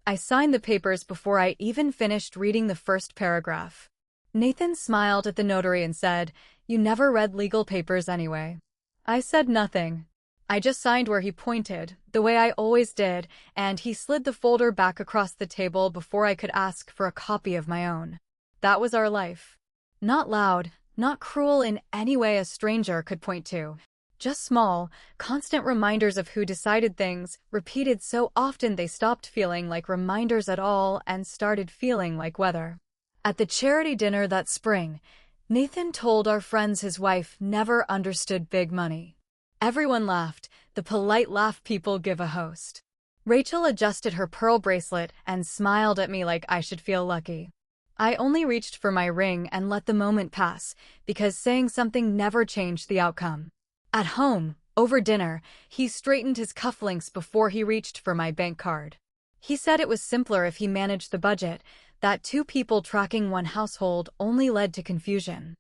I signed the papers before I even finished reading the first paragraph. Nathan smiled at the notary and said, "You never read legal papers anyway." I said nothing. I just signed where he pointed, the way I always did, and he slid the folder back across the table before I could ask for a copy of my own. That was our life. Not loud, not cruel in any way a stranger could point to. Just small, constant reminders of who decided things, repeated so often they stopped feeling like reminders at all and started feeling like weather. At the charity dinner that spring, Nathan told our friends his wife never understood big money. Everyone laughed, the polite laugh people give a host. Rachel adjusted her pearl bracelet and smiled at me like I should feel lucky. I only reached for my ring and let the moment pass, because saying something never changed the outcome. At home, over dinner, he straightened his cufflinks before he reached for my bank card. He said it was simpler if he managed the budget, that two people tracking one household only led to confusion.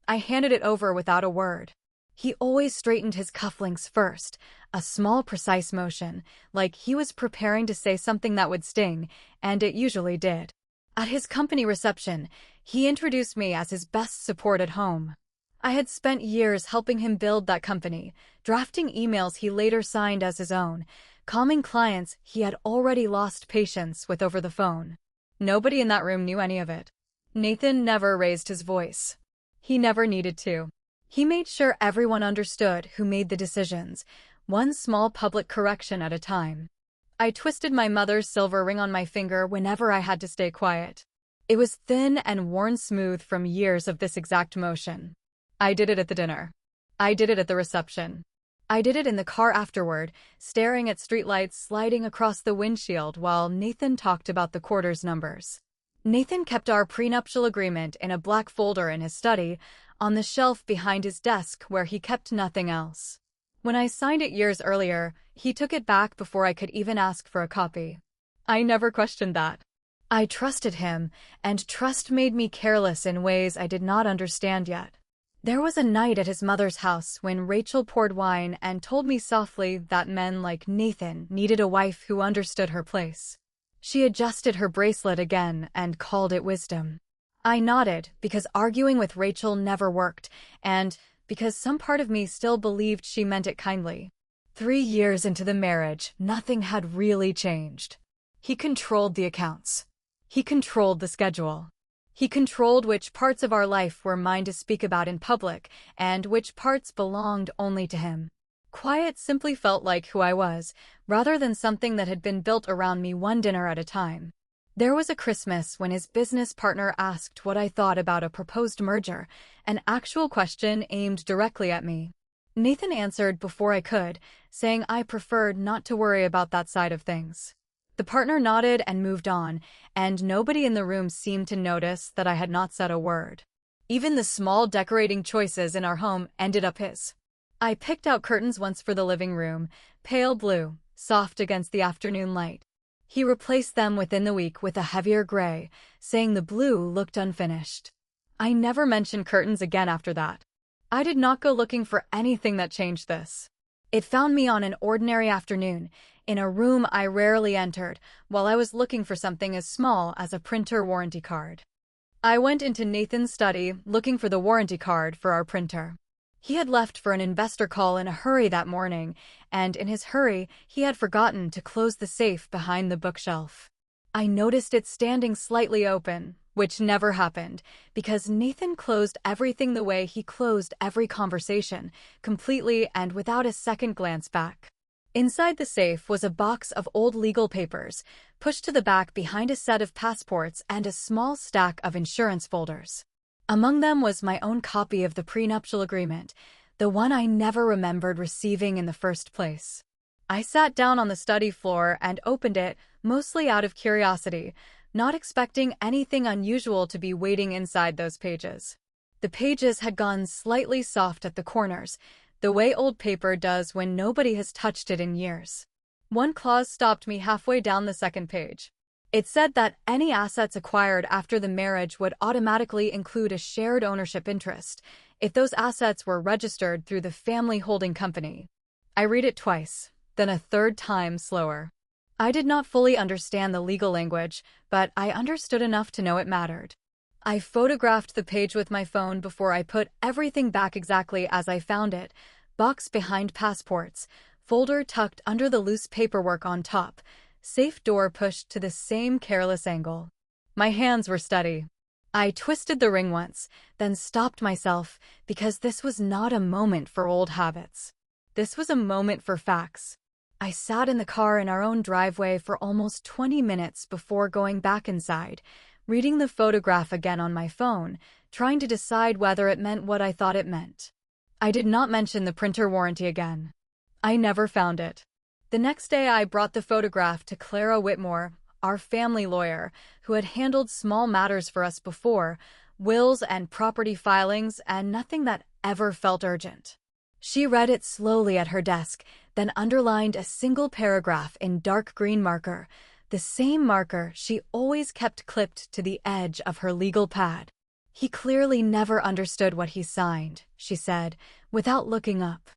I handed it over without a word. He always straightened his cufflinks first, a small precise motion, like he was preparing to say something that would sting, and it usually did. At his company reception, he introduced me as his best support at home. I had spent years helping him build that company, drafting emails he later signed as his own, calming clients he had already lost patience with over the phone. Nobody in that room knew any of it. Nathan never raised his voice. He never needed to. He made sure everyone understood who made the decisions, one small public correction at a time. I twisted my mother's silver ring on my finger whenever I had to stay quiet. It was thin and worn smooth from years of this exact motion. I did it at the dinner. I did it at the reception. I did it in the car afterward, staring at streetlights sliding across the windshield while Nathan talked about the quarter's numbers. Nathan kept our prenuptial agreement in a black folder in his study, on the shelf behind his desk where he kept nothing else. When I signed it years earlier, he took it back before I could even ask for a copy. I never questioned that. I trusted him, and trust made me careless in ways I did not understand yet. There was a night at his mother's house when Rachel poured wine and told me softly that men like Nathan needed a wife who understood her place. She adjusted her bracelet again and called it wisdom. I nodded because arguing with Rachel never worked, and because some part of me still believed she meant it kindly. 3 years into the marriage, nothing had really changed. He controlled the accounts. He controlled the schedule. He controlled which parts of our life were mine to speak about in public, and which parts belonged only to him. Quiet simply felt like who I was, rather than something that had been built around me one dinner at a time. There was a Christmas when his business partner asked what I thought about a proposed merger, an actual question aimed directly at me. Nathan answered before I could, saying I preferred not to worry about that side of things. The partner nodded and moved on, and nobody in the room seemed to notice that I had not said a word. Even the small decorating choices in our home ended up his. I picked out curtains once for the living room, pale blue, soft against the afternoon light. He replaced them within the week with a heavier gray, saying the blue looked unfinished. I never mentioned curtains again after that. I did not go looking for anything that changed this. It found me on an ordinary afternoon, in a room I rarely entered, while I was looking for something as small as a printer warranty card. I went into Nathan's study looking for the warranty card for our printer. He had left for an investor call in a hurry that morning, and in his hurry, he had forgotten to close the safe behind the bookshelf. I noticed it standing slightly open, which never happened, because Nathan closed everything the way he closed every conversation, completely and without a second glance back. Inside the safe was a box of old legal papers, pushed to the back behind a set of passports and a small stack of insurance folders. Among them was my own copy of the prenuptial agreement, the one I never remembered receiving in the first place. I sat down on the study floor and opened it, mostly out of curiosity, not expecting anything unusual to be waiting inside those pages. The pages had gone slightly soft at the corners, the way old paper does when nobody has touched it in years. One clause stopped me halfway down the second page. It said that any assets acquired after the marriage would automatically include a shared ownership interest if those assets were registered through the family holding company. I read it twice, then a third time slower. I did not fully understand the legal language, but I understood enough to know it mattered. I photographed the page with my phone before I put everything back exactly as I found it, box behind passports, folder tucked under the loose paperwork on top, safe door pushed to the same careless angle. My hands were steady. I twisted the ring once, then stopped myself because this was not a moment for old habits. This was a moment for facts. I sat in the car in our own driveway for almost 20 minutes before going back inside, reading the photograph again on my phone, trying to decide whether it meant what I thought it meant. I did not mention the printer warranty again. I never found it. The next day I brought the photograph to Clara Whitmore, our family lawyer, who had handled small matters for us before, wills and property filings, and nothing that ever felt urgent. She read it slowly at her desk, then underlined a single paragraph in dark green marker, the same marker she always kept clipped to the edge of her legal pad. "He clearly never understood what he signed," she said, without looking up.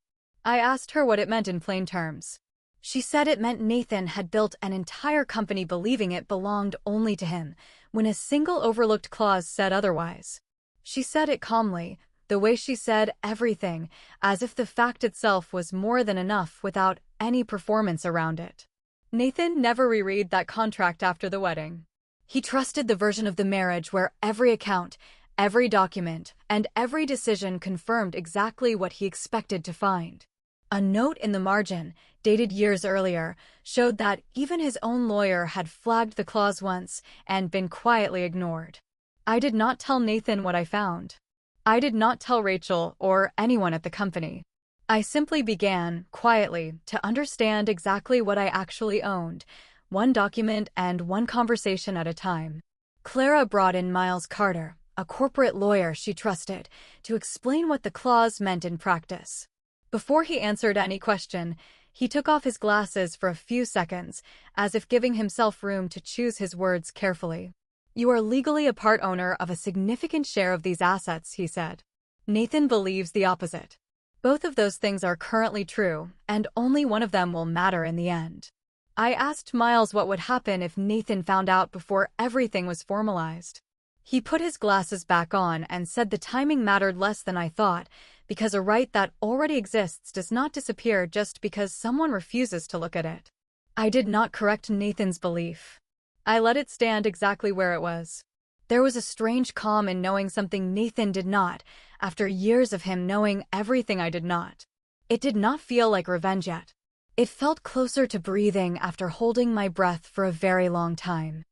I asked her what it meant in plain terms. She said it meant Nathan had built an entire company believing it belonged only to him, when a single overlooked clause said otherwise. She said it calmly, the way she said everything, as if the fact itself was more than enough without any performance around it. Nathan never reread that contract after the wedding. He trusted the version of the marriage where every account, every document, and every decision confirmed exactly what he expected to find. A note in the margin, dated years earlier, showed that even his own lawyer had flagged the clause once and been quietly ignored. I did not tell Nathan what I found. I did not tell Rachel or anyone at the company. I simply began, quietly, to understand exactly what I actually owned, one document and one conversation at a time. Clara brought in Miles Carter, a corporate lawyer she trusted, to explain what the clause meant in practice. Before he answered any question, he took off his glasses for a few seconds, as if giving himself room to choose his words carefully. "You are legally a part owner of a significant share of these assets," he said. Nathan believes the opposite. Both of those things are currently true, and only one of them will matter in the end. I asked Miles what would happen if Nathan found out before everything was formalized. He put his glasses back on and said the timing mattered less than I thought, because a right that already exists does not disappear just because someone refuses to look at it. I did not correct Nathan's belief. I let it stand exactly where it was. There was a strange calm in knowing something Nathan did not, after years of him knowing everything I did not. It did not feel like revenge yet. It felt closer to breathing after holding my breath for a very long time.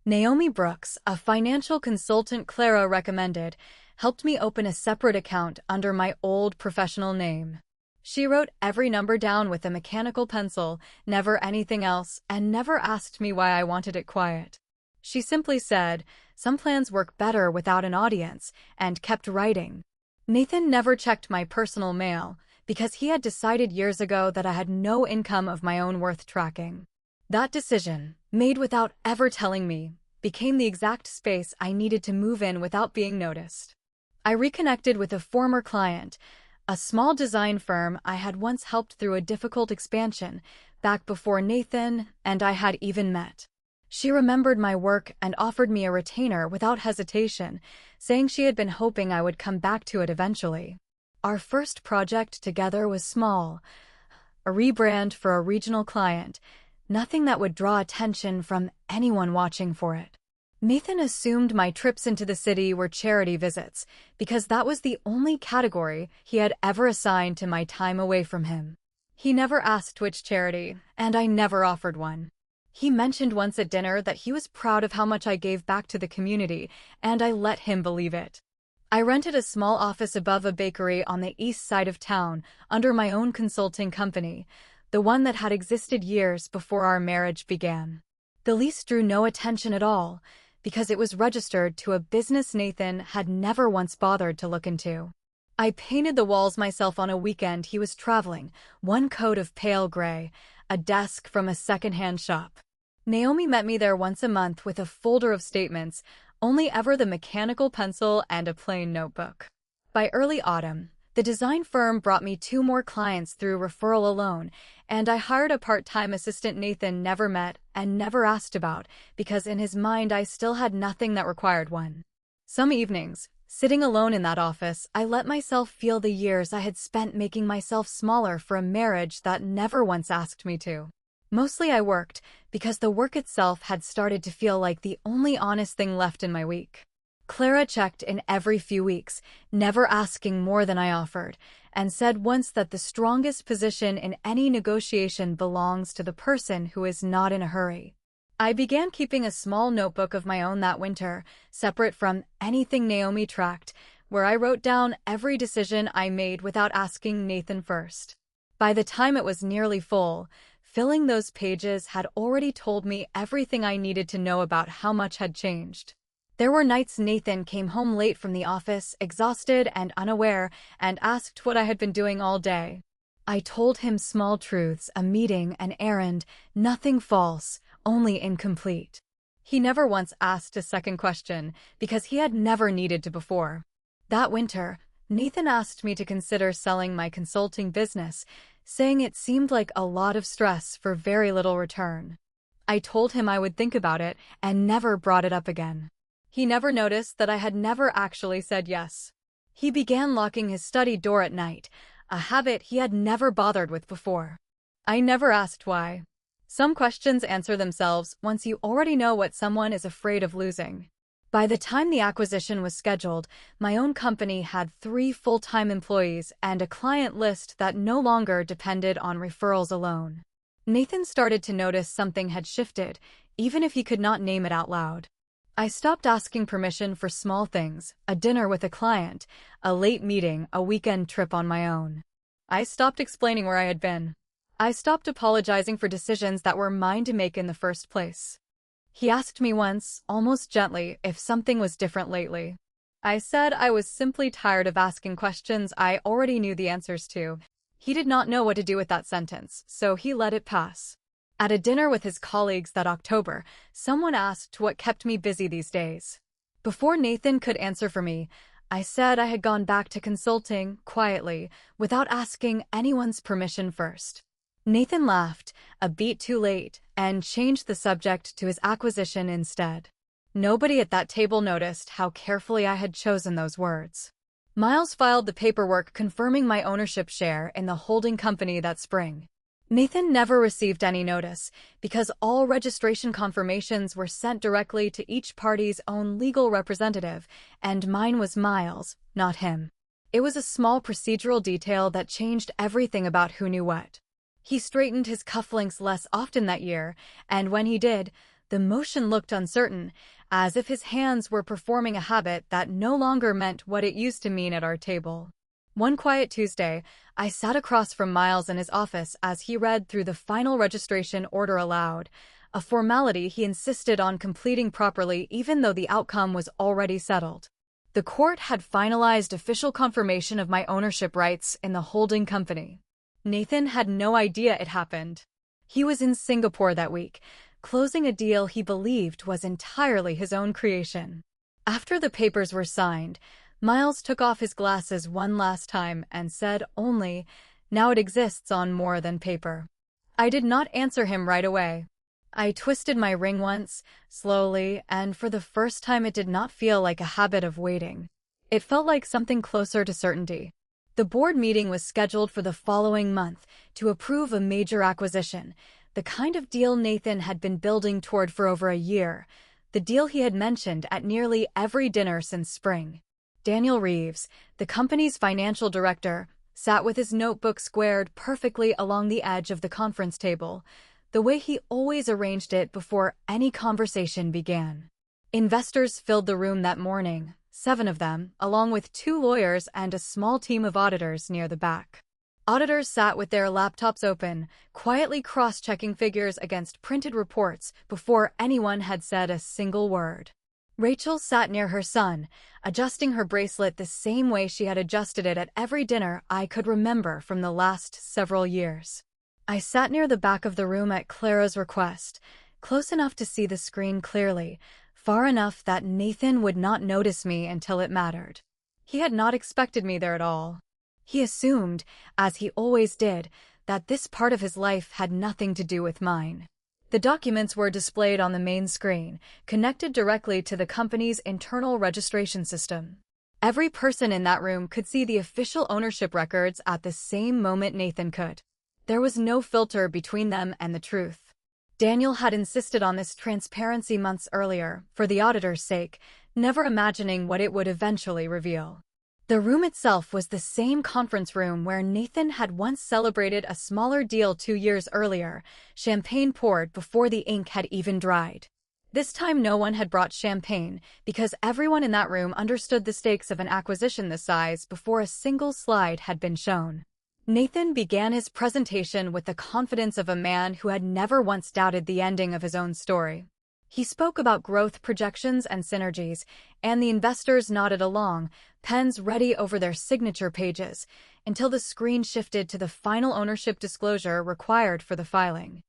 Naomi Brooks, a financial consultant Clara recommended, helped me open a separate account under my old professional name. She wrote every number down with a mechanical pencil, never anything else, and never asked me why I wanted it quiet. She simply said, "Some plans work better without an audience," and kept writing. Nathan never checked my personal mail, because he had decided years ago that I had no income of my own worth tracking. That decision, made without ever telling me, became the exact space I needed to move in without being noticed. I reconnected with a former client, a small design firm I had once helped through a difficult expansion, back before Nathan and I had even met. She remembered my work and offered me a retainer without hesitation, saying she had been hoping I would come back to it eventually. Our first project together was small, a rebrand for a regional client, nothing that would draw attention from anyone watching for it. Nathan assumed my trips into the city were charity visits, because that was the only category he had ever assigned to my time away from him. He never asked which charity, and I never offered one. He mentioned once at dinner that he was proud of how much I gave back to the community, and I let him believe it. I rented a small office above a bakery on the east side of town under my own consulting company, the one that had existed years before our marriage began. The lease drew no attention at all, because it was registered to a business Nathan had never once bothered to look into. I painted the walls myself on a weekend he was traveling, one coat of pale gray, a desk from a second-hand shop. Naomi met me there once a month with a folder of statements, only ever the mechanical pencil and a plain notebook. By early autumn, The design firm brought me 2 more clients through referral alone, and I hired a part-time assistant Nathan never met and never asked about because in his mind I still had nothing that required one. Some evenings, sitting alone in that office, I let myself feel the years I had spent making myself smaller for a marriage that never once asked me to. Mostly I worked because the work itself had started to feel like the only honest thing left in my week. Clara checked in every few weeks, never asking more than I offered, and said once that the strongest position in any negotiation belongs to the person who is not in a hurry. I began keeping a small notebook of my own that winter, separate from anything Naomi tracked, where I wrote down every decision I made without asking Nathan first. By the time it was nearly full, filling those pages had already told me everything I needed to know about how much had changed. There were nights Nathan came home late from the office, exhausted and unaware, and asked what I had been doing all day. I told him small truths, a meeting, an errand, nothing false, only incomplete. He never once asked a second question, because he had never needed to before. That winter, Nathan asked me to consider selling my consulting business, saying it seemed like a lot of stress for very little return. I told him I would think about it and never brought it up again. He never noticed that I had never actually said yes. He began locking his study door at night, a habit he had never bothered with before. I never asked why. Some questions answer themselves once you already know what someone is afraid of losing. By the time the acquisition was scheduled, my own company had 3 full-time employees and a client list that no longer depended on referrals alone. Nathan started to notice something had shifted, even if he could not name it out loud. I stopped asking permission for small things, a dinner with a client, a late meeting, a weekend trip on my own. I stopped explaining where I had been. I stopped apologizing for decisions that were mine to make in the first place. He asked me once, almost gently, if something was different lately. I said I was simply tired of asking questions I already knew the answers to. He did not know what to do with that sentence, so he let it pass. At a dinner with his colleagues that October, someone asked what kept me busy these days. Before Nathan could answer for me, I said I had gone back to consulting, quietly, without asking anyone's permission first. Nathan laughed, a beat too late, and changed the subject to his acquisition instead. Nobody at that table noticed how carefully I had chosen those words. Miles filed the paperwork confirming my ownership share in the holding company that spring. Nathan never received any notice, because all registration confirmations were sent directly to each party's own legal representative, and mine was Miles, not him. It was a small procedural detail that changed everything about who knew what. He straightened his cufflinks less often that year, and when he did, the motion looked uncertain, as if his hands were performing a habit that no longer meant what it used to mean at our table. One quiet Tuesday, I sat across from Miles in his office as he read through the final registration order aloud, a formality he insisted on completing properly even though the outcome was already settled. The court had finalized official confirmation of my ownership rights in the holding company. Nathan had no idea it happened. He was in Singapore that week, closing a deal he believed was entirely his own creation. After the papers were signed, Miles took off his glasses one last time and said only, "Now it exists on more than paper." I did not answer him right away. I twisted my ring once, slowly, and for the first time it did not feel like a habit of waiting. It felt like something closer to certainty. The board meeting was scheduled for the following month to approve a major acquisition, the kind of deal Nathan had been building toward for over a year, the deal he had mentioned at nearly every dinner since spring. Daniel Reeves, the company's financial director, sat with his notebook squared perfectly along the edge of the conference table, the way he always arranged it before any conversation began. Investors filled the room that morning, 7 of them, along with 2 lawyers and a small team of auditors near the back. Auditors sat with their laptops open, quietly cross-checking figures against printed reports before anyone had said a single word. Rachel sat near her son, adjusting her bracelet the same way she had adjusted it at every dinner I could remember from the last several years. I sat near the back of the room at Clara's request, close enough to see the screen clearly, far enough that Nathan would not notice me until it mattered. He had not expected me there at all. He assumed, as he always did, that this part of his life had nothing to do with mine. The documents were displayed on the main screen, connected directly to the company's internal registration system. Every person in that room could see the official ownership records at the same moment Nathan could. There was no filter between them and the truth. Daniel had insisted on this transparency months earlier, for the auditor's sake, never imagining what it would eventually reveal. The room itself was the same conference room where Nathan had once celebrated a smaller deal 2 years earlier, champagne poured before the ink had even dried. This time no one had brought champagne, because everyone in that room understood the stakes of an acquisition this size before a single slide had been shown. Nathan began his presentation with the confidence of a man who had never once doubted the ending of his own story. He spoke about growth projections and synergies, and the investors nodded along, pens ready over their signature pages, until the screen shifted to the final ownership disclosure required for the filing.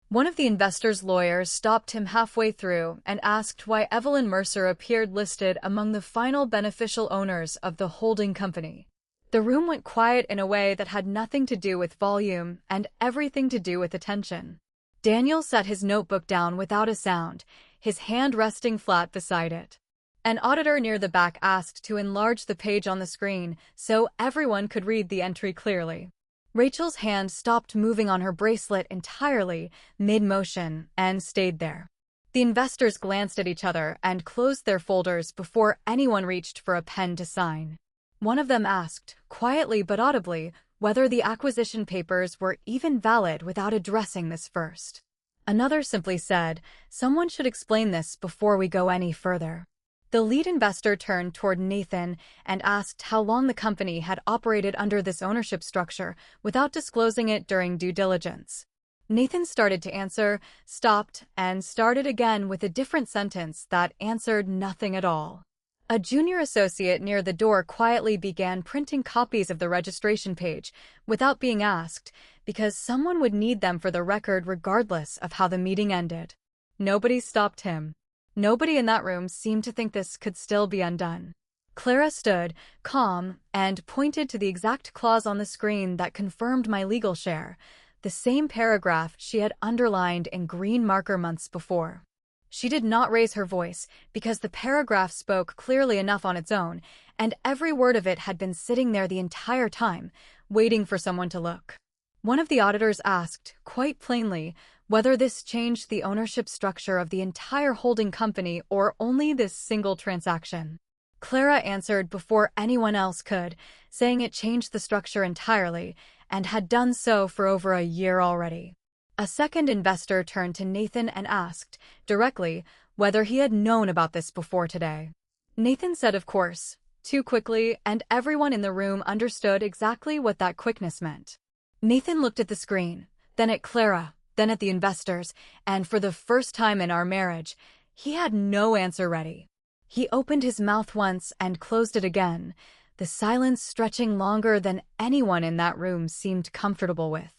One of the investors' lawyers stopped him halfway through and asked why Evelyn Mercer appeared listed among the final beneficial owners of the holding company. The room went quiet in a way that had nothing to do with volume and everything to do with attention. Daniel set his notebook down without a sound, his hand resting flat beside it. An auditor near the back asked to enlarge the page on the screen so everyone could read the entry clearly. Rachel's hand stopped moving on her bracelet entirely, mid-motion, and stayed there. The investors glanced at each other and closed their folders before anyone reached for a pen to sign. One of them asked, quietly but audibly, whether the acquisition papers were even valid without addressing this first. Another simply said, "Someone should explain this before we go any further." The lead investor turned toward Nathan and asked how long the company had operated under this ownership structure without disclosing it during due diligence. Nathan started to answer, stopped, and started again with a different sentence that answered nothing at all. A junior associate near the door quietly began printing copies of the registration page without being asked, because someone would need them for the record regardless of how the meeting ended. Nobody stopped him. Nobody in that room seemed to think this could still be undone. Clara stood, calm, and pointed to the exact clause on the screen that confirmed my legal share, the same paragraph she had underlined in green marker months before. She did not raise her voice, because the paragraph spoke clearly enough on its own, and every word of it had been sitting there the entire time, waiting for someone to look. One of the auditors asked, quite plainly, whether this changed the ownership structure of the entire holding company or only this single transaction. Clara answered before anyone else could, saying it changed the structure entirely, and had done so for over a year already. A second investor turned to Nathan and asked, directly, whether he had known about this before today. Nathan said of course, too quickly, and everyone in the room understood exactly what that quickness meant. Nathan looked at the screen, then at Clara, then at the investors, and for the first time in our marriage, he had no answer ready. He opened his mouth once and closed it again, the silence stretching longer than anyone in that room seemed comfortable with.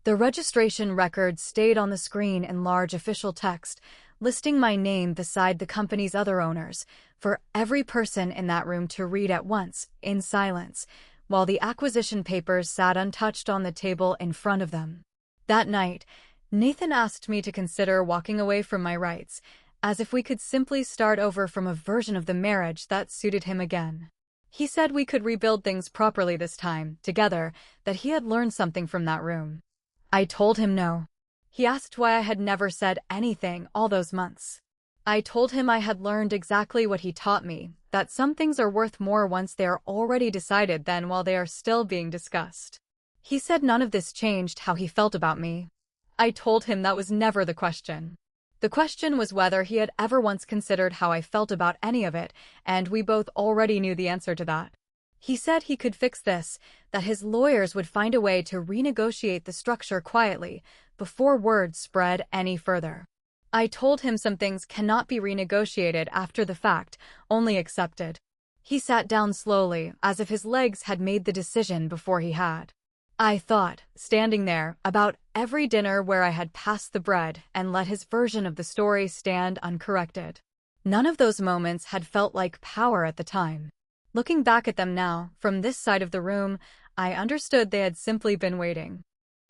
The registration record stayed on the screen in large official text, listing my name beside the company's other owners, for every person in that room to read at once, in silence, while the acquisition papers sat untouched on the table in front of them. That night, Nathan asked me to consider walking away from my rights, as if we could simply start over from a version of the marriage that suited him again. He said we could rebuild things properly this time, together, that he had learned something from that room. I told him no. He asked why I had never said anything all those months. I told him I had learned exactly what he taught me, that some things are worth more once they are already decided than while they are still being discussed. He said none of this changed how he felt about me. I told him that was never the question. The question was whether he had ever once considered how I felt about any of it, and we both already knew the answer to that. He said he could fix this, that his lawyers would find a way to renegotiate the structure quietly, before word spread any further. I told him some things cannot be renegotiated after the fact, only accepted. He sat down slowly, as if his legs had made the decision before he had. I thought, standing there, about every dinner where I had passed the bread and let his version of the story stand uncorrected. None of those moments had felt like power at the time. Looking back at them now, from this side of the room, I understood they had simply been waiting.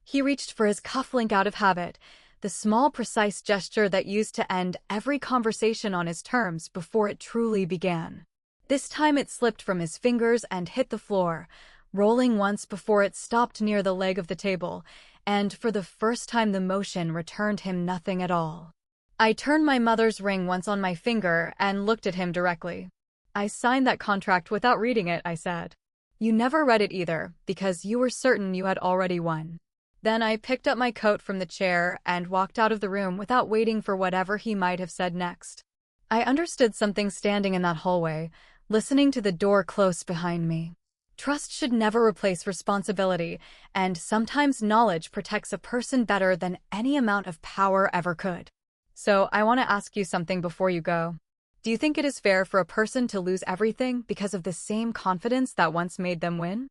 He reached for his cufflink out of habit, the small, precise gesture that used to end every conversation on his terms before it truly began. This time it slipped from his fingers and hit the floor, rolling once before it stopped near the leg of the table, and for the first time the motion returned him nothing at all. I turned my mother's ring once on my finger and looked at him directly. "I signed that contract without reading it," I said. "You never read it either, because you were certain you had already won." Then I picked up my coat from the chair and walked out of the room without waiting for whatever he might have said next. I understood something standing in that hallway, listening to the door close behind me. Trust should never replace responsibility, and sometimes knowledge protects a person better than any amount of power ever could. So I want to ask you something before you go. Do you think it is fair for a person to lose everything because of the same confidence that once made them win?